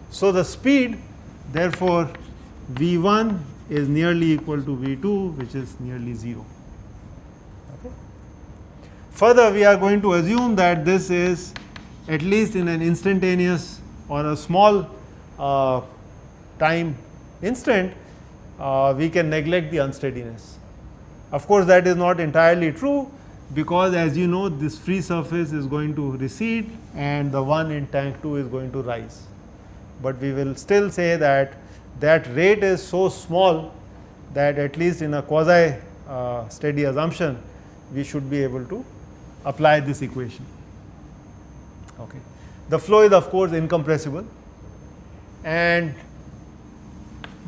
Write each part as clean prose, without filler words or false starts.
So, the speed therefore, V1 is nearly equal to V2, which is nearly 0. Okay. Further, we are going to assume that this is at least in an instantaneous or a small time instant, we can neglect the unsteadiness. Of course, that is not entirely true, because as you know, this free surface is going to recede and the one in tank 2 is going to rise. But we will still say that that rate is so small that at least in a quasi steady assumption, we should be able to apply this equation. Okay. The flow is of course incompressible, and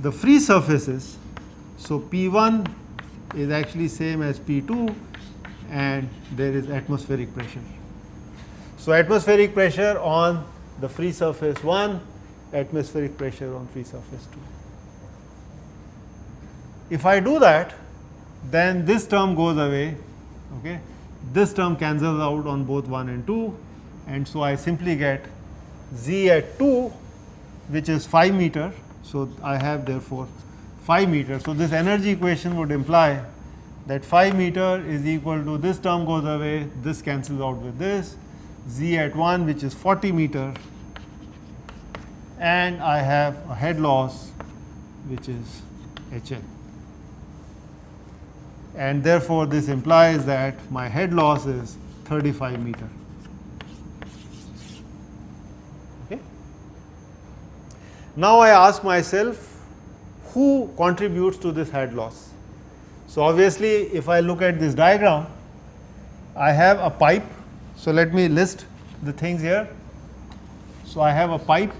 the free surfaces, so P1 is actually same as P2, and there is atmospheric pressure. So, atmospheric pressure on the free surface 1, atmospheric pressure on free surface 2. If I do that, then this term goes away, okay. This term cancels out on both 1 and 2, and so I simply get Z at 2, which is 5 meter. So, I have therefore 5 meter. So, this energy equation would imply that 5 meter is equal to, this term goes away, this cancels out with this, Z at 1, which is 40 meter, and I have a head loss which is HL. And therefore, this implies that my head loss is 35 meter. Okay. Now, I ask myself, who contributes to this head loss? So, obviously, if I look at this diagram, I have a pipe. So, let me list the things here. So, I have a pipe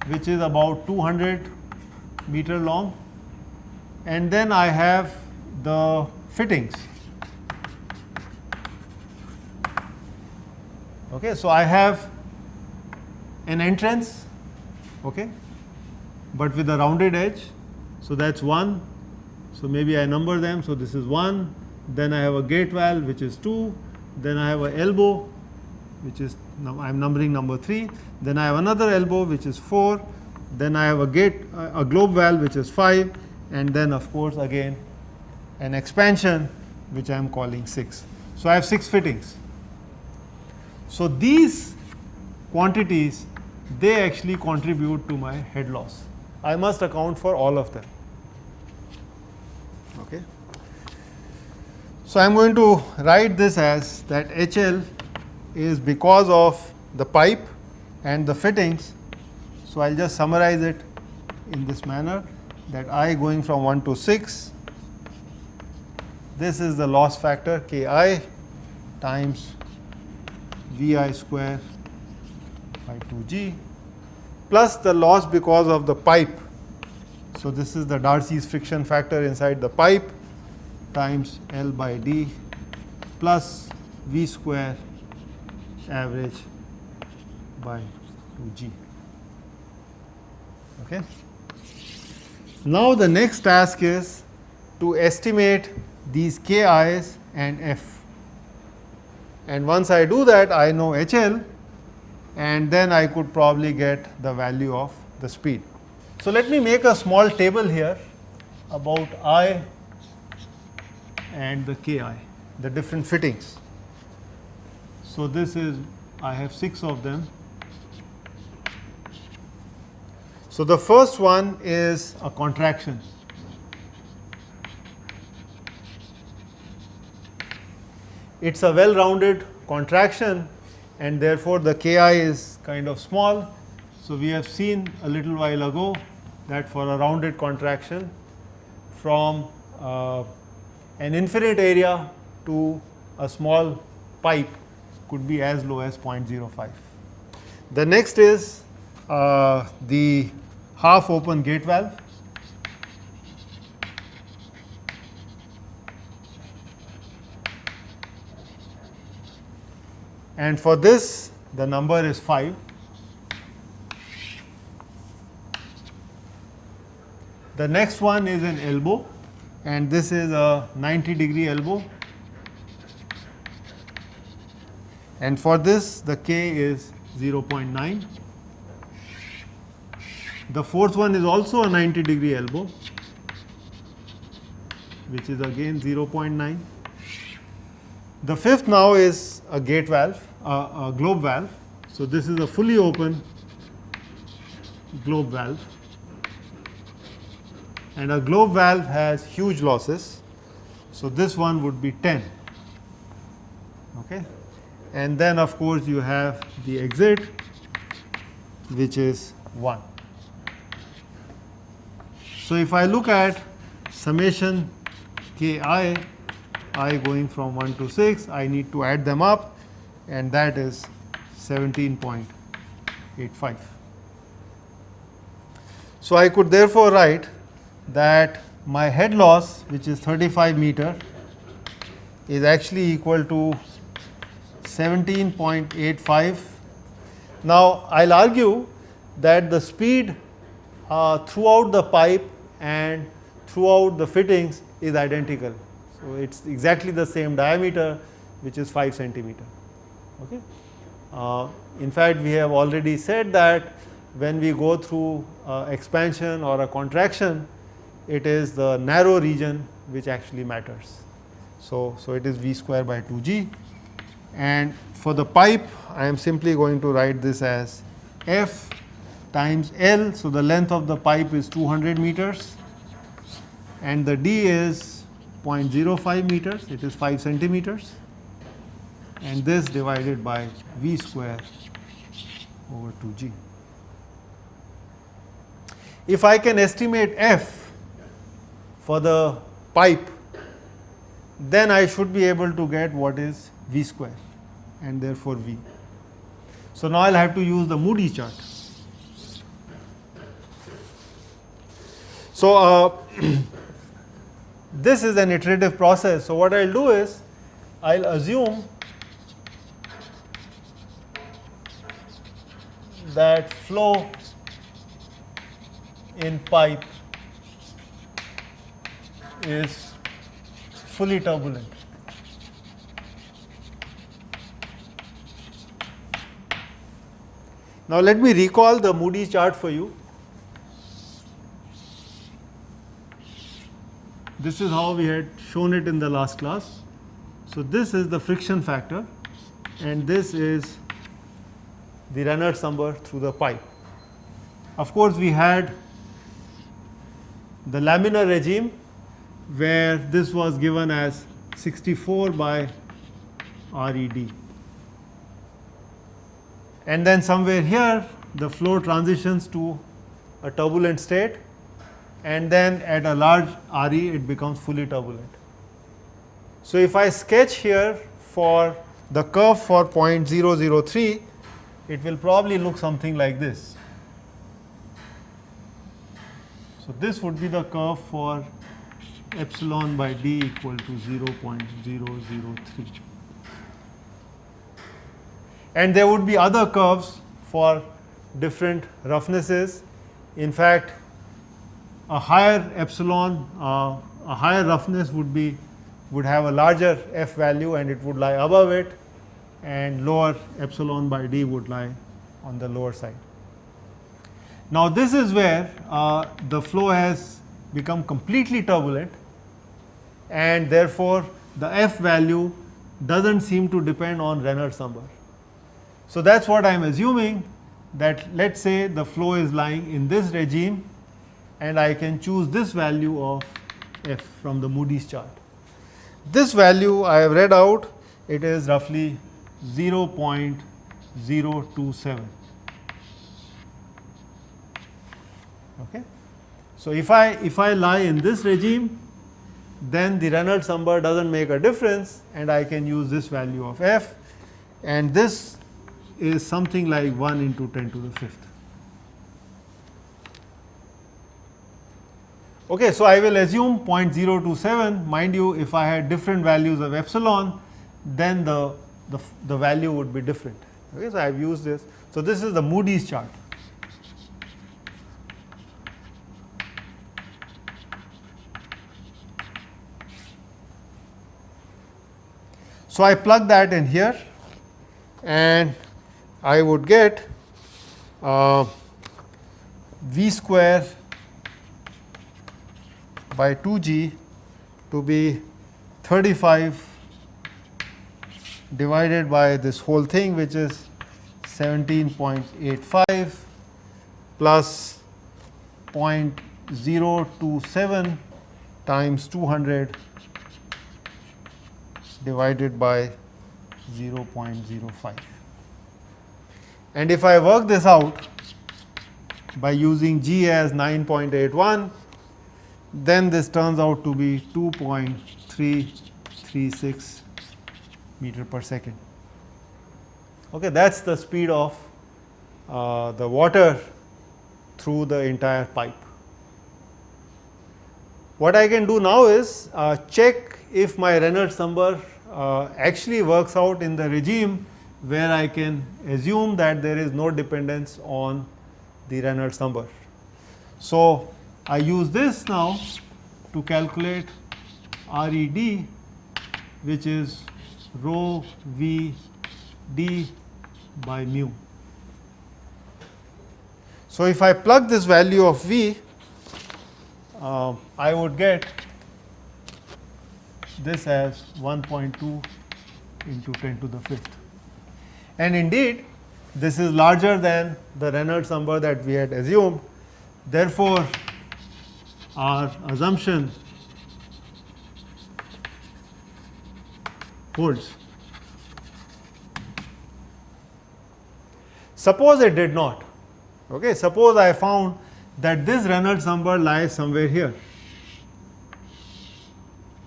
which is about 200 meter long, and then I have the fittings. Okay, so I have an entrance, okay, but with a rounded edge. So that's 1. So maybe I number them. So this is 1. Then I have a gate valve, which is 2. Then I have an elbow, which is, I am numbering number 3. Then I have another elbow, which is 4. Then I have a globe valve, which is 5. And then of course again an expansion, which I am calling 6. So I have 6 fittings. So these quantities, they actually contribute to my head loss. I must account for all of them. Okay. So I am going to write this as that HL is because of the pipe and the fittings. So I will just summarize it in this manner, that I going from 1 to 6, this is the loss factor Ki times Vi square by 2G, plus the loss because of the pipe. So this is the Darcy's friction factor inside the pipe times L by D plus V square average by 2G. Okay. Now the next task is to estimate these Ki's and F. And once I do that, I know HL, and then I could probably get the value of the speed. So let me make a small table here about I and the Ki, the different fittings. So this is, I have 6 of them. So the first one is a contraction. It's a well-rounded contraction, and therefore the Ki is kind of small. So we have seen a little while ago that for a rounded contraction from an infinite area to a small pipe could be as low as 0.05. The next is the half open gate valve. And for this, the number is 5. The next one is an elbow, and this is a 90-degree elbow. And for this, the K is 0.9. The fourth one is also a 90-degree elbow, which is again 0.9. The fifth now is a gate valve, a globe valve. So this is a fully open globe valve. And a globe valve has huge losses. So this one would be 10. Okay. And then of course you have the exit, which is 1. So if I look at summation ki, I going from 1 to 6, I need to add them up, and that is 17.85. So I could therefore write that my head loss, which is 35 meter, is actually equal to 17.85. Now I'll argue that the speed throughout the pipe and throughout the fittings is identical. So it's exactly the same diameter, which is 5 centimeter. Okay. In fact, we have already said that when we go through expansion or a contraction, it is the narrow region which actually matters. So it is V square by 2G. And for the pipe, I am simply going to write this as F times L. So the length of the pipe is 200 meters, and the D is 0.05 meters, it is 5 centimeters, and this divided by V square over 2G. If I can estimate F for the pipe, then I should be able to get what is V square, and therefore V. So now I'll have to use the Moody chart. So this is an iterative process. So what I'll do is I'll assume that flow in pipe is fully turbulent. Now let me recall the Moody chart for you. This is how we had shown it in the last class. So this is the friction factor, and this is the Reynolds number through the pipe. Of course, we had the laminar regime where this was given as 64 by RED. And then somewhere here the flow transitions to a turbulent state, and then at a large RE it becomes fully turbulent. So if I sketch here for the curve for 0.003, it will probably look something like this. So this would be the curve for epsilon by D equal to 0.003. And there would be other curves for different roughnesses. In fact, a higher epsilon, a higher roughness would have a larger F value and it would lie above it, and lower epsilon by D would lie on the lower side. Now this is where the flow has become completely turbulent, and therefore the F value doesn't seem to depend on Reynolds number. So that's what I am assuming, that let's say the flow is lying in this regime, and I can choose this value of F from the Moody's chart. This value I have read out, it is roughly 0.027. Okay. So if I lie in this regime, then the Reynolds number doesn't make a difference, and I can use this value of F, and this is something like 1 into 10 to the 5th. Okay, so I will assume 0.027. Mind you, if I had different values of epsilon, then the value would be different. Okay, so I have used this. So this is the Moody's chart. So I plug that in here, and I would get V square by 2G to be 35 divided by this whole thing, which is 17.85 plus 0.027 times 200 divided by 0.05. And if I work this out by using G as 9.81, then this turns out to be 2.336 meter per second. Okay, that's the speed of the water through the entire pipe. What I can do now is check if my Reynolds number actually works out in the regime where I can assume that there is no dependence on the Reynolds number. So, I use this now to calculate RED, which is rho V d by mu. So, if I plug this value of V, I would get this as 1.2 into 10 to the 5th. And indeed, this is larger than the Reynolds number that we had assumed. Therefore, our assumption holds. Suppose it did not. Okay, suppose I found that this Reynolds number lies somewhere here,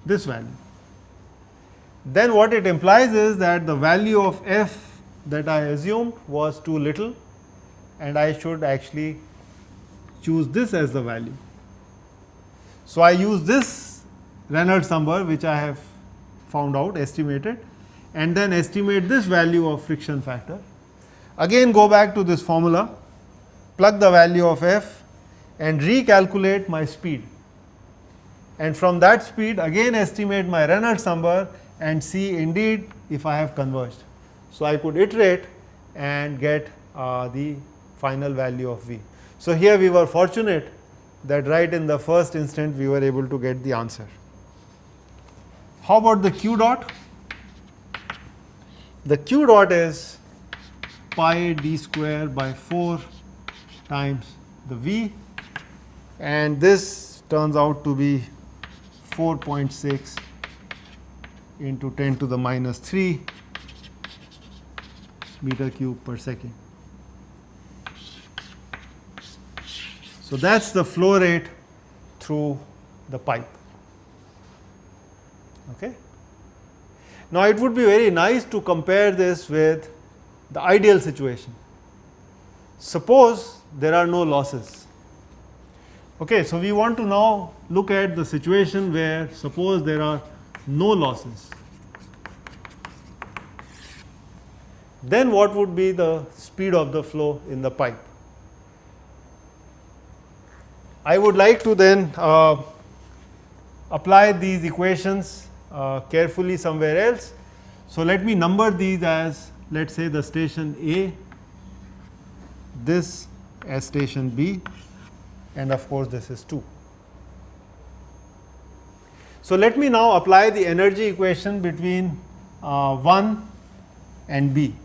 this value. Then what it implies is that the value of f that I assumed was too little, and I should actually choose this as the value. So, I use this Reynolds number which I have found out, estimated, and then estimate this value of friction factor. Again go back to this formula, plug the value of f and recalculate my speed, and from that speed again estimate my Reynolds number and see indeed if I have converged. So, I could iterate and get the final value of V. So, here we were fortunate that right in the first instant we were able to get the answer. How about the Q dot? The Q dot is pi d square by 4 times the V, and this turns out to be 4.6 into 10 to the minus 3 meter cube per second. So, that is the flow rate through the pipe. Okay. Now, it would be very nice to compare this with the ideal situation. Suppose there are no losses. Okay, so, we want to now look at the situation where suppose there are no losses. Then what would be the speed of the flow in the pipe? I would like to then apply these equations carefully somewhere else. So, let me number these as, let us say, the station A, this as station B, and of course, this is 2. So, let me now apply the energy equation between 1 and B.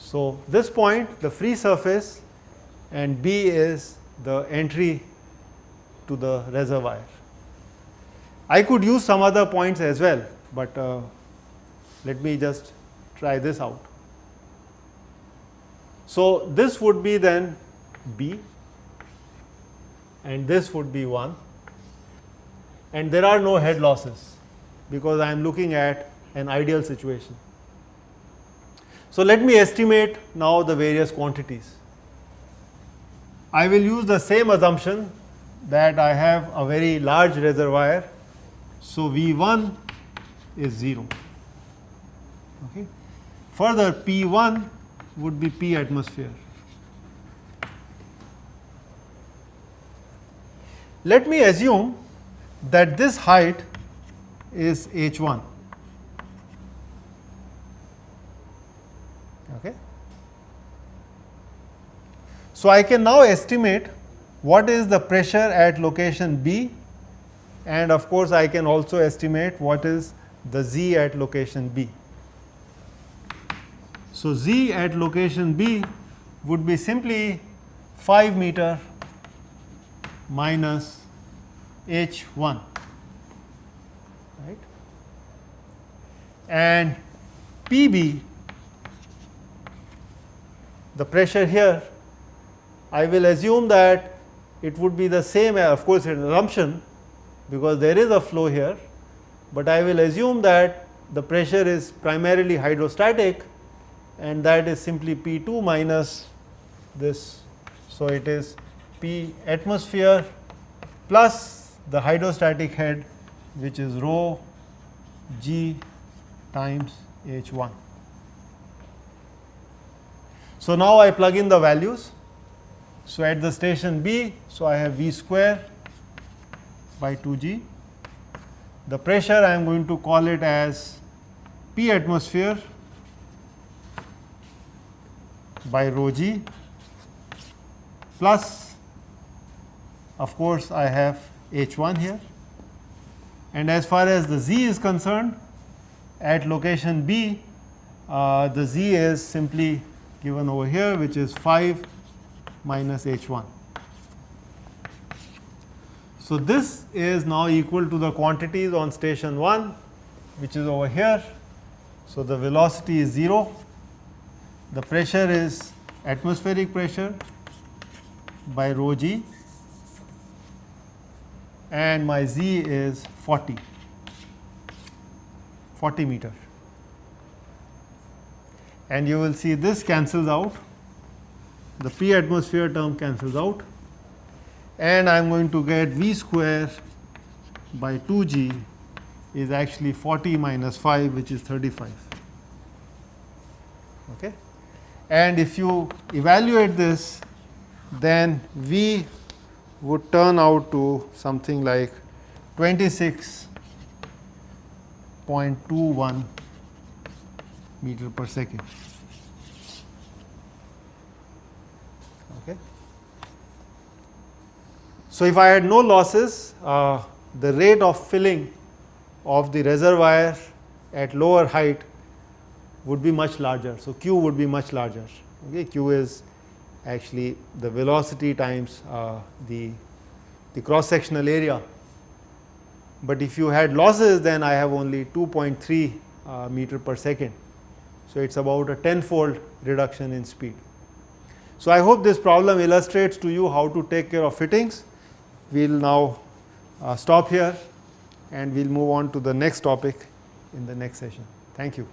So, this point, the free surface, and B is the entry to the reservoir. I could use some other points as well, but let me just try this out. So, this would be then B, and this would be 1, and there are no head losses because I am looking at an ideal situation. So, let me estimate now the various quantities. I will use the same assumption that I have a very large reservoir. So, V1 is 0. Okay. Further, P1 would be P atmosphere. Let me assume that this height is h1. Okay. So, I can now estimate what is the pressure at location B, and of course, I can also estimate what is the Z at location B. So, Z at location B would be simply 5 meter minus h1, right, and Pb, the pressure here, I will assume that it would be the same, of course it is an assumption because there is a flow here, but I will assume that the pressure is primarily hydrostatic, and that is simply P2 minus this. So, it is P atmosphere plus the hydrostatic head, which is rho g times h1. So, now I plug in the values. So, at the station B, so I have V square by 2g. The pressure I am going to call it as P atmosphere by rho g plus, of course, I have h1 here, and as far as the Z is concerned, at location B, the Z is simply given over here, which is 5 minus h1. So, this is now equal to the quantities on station 1, which is over here. So, the velocity is 0, the pressure is atmospheric pressure by rho g, and my Z is 40 meter. And you will see this cancels out, the P atmosphere term cancels out, and I am going to get V square by 2g is actually 40 minus 5, which is 35. Okay. And if you evaluate this, then V would turn out to something like 26.21 meter per second. Okay. So, if I had no losses, the rate of filling of the reservoir at lower height would be much larger. So, Q would be much larger. Okay. Q is actually the velocity times the cross sectional area, but if you had losses, then I have only 2.3 meter per second. So, it is about a 10-fold reduction in speed. So, I hope this problem illustrates to you how to take care of fittings. We will now stop here, and we will move on to the next topic in the next session. Thank you.